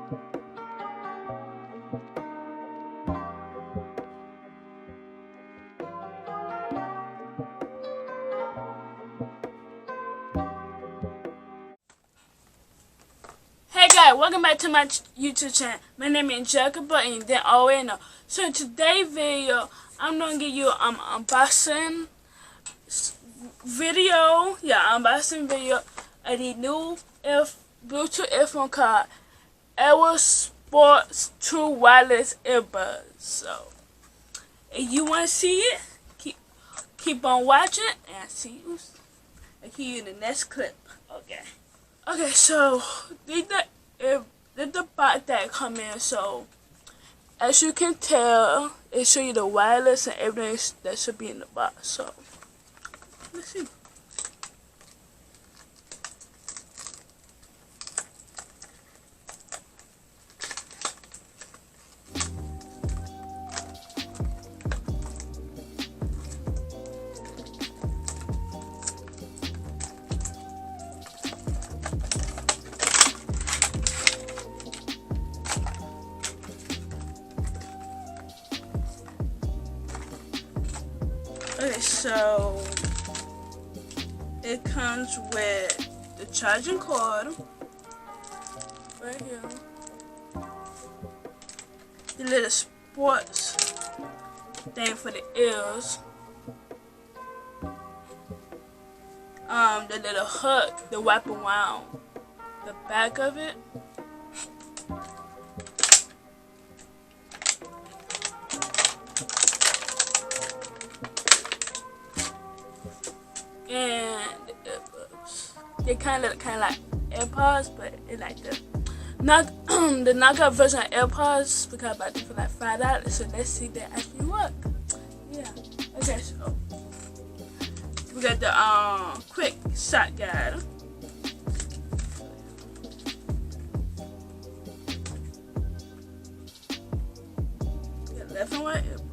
Hey guys, welcome back to my YouTube channel. My name is Jacob, and then already know. So in today's video, I'm gonna give you unboxing video. Unboxing video of the new Bluetooth earphone called Aero Sports True Wireless Earbuds. So if you wanna see it, keep on watching, and see you in the next clip. Okay, so the box that come in. So as you can tell, it show you the wireless and everything that should be in the box. So let's see. Okay, so it comes with the charging cord right here, the little sports thing for the ears, the little hook, the wrap around the back of it, and the earbuds. They kind of like AirPods, but it like the knockout version of AirPods because I bought them for like $5. So let's see if they actually work. Yeah. Okay, so we got the quick shot guide. Got left and right earbuds.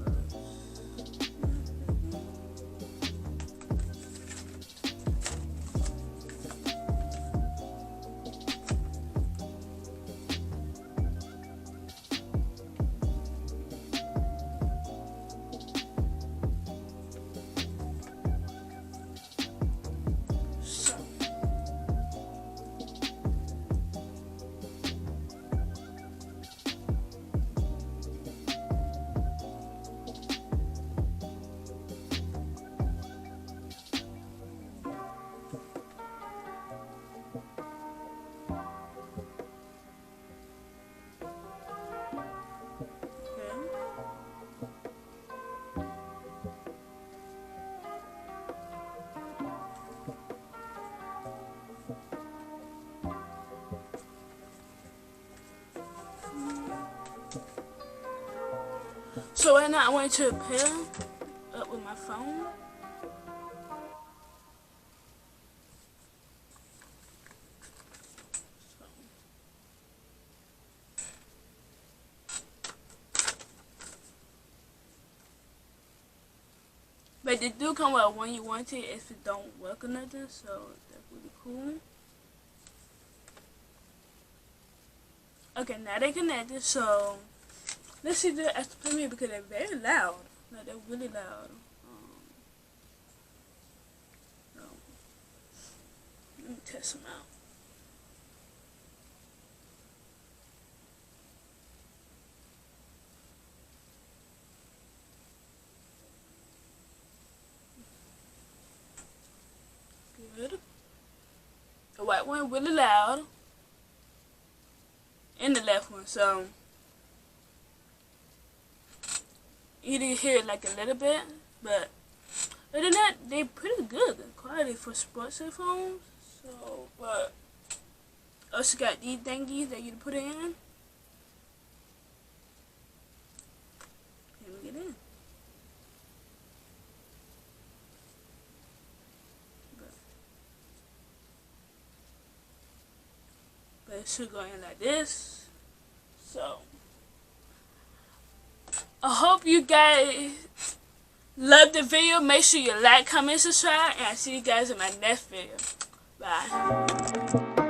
So right now I want to pair up with my phone. But they do come with when you want it if it don't work or nothing, so that's really cool. Okay, now they connected, so let's see the extra premium because they're very loud. No, they're really loud. So, let me test them out. Good. The white one really loud, and the left one, so you can hear it like a little bit, but other than that, they're pretty good quality for sports headphones. So, but also got these thingies that you can put it in. Let me get in. But it should go in like this. So I hope you guys love the video. Make sure you like, comment, subscribe, and I'll see you guys in my next video. Bye.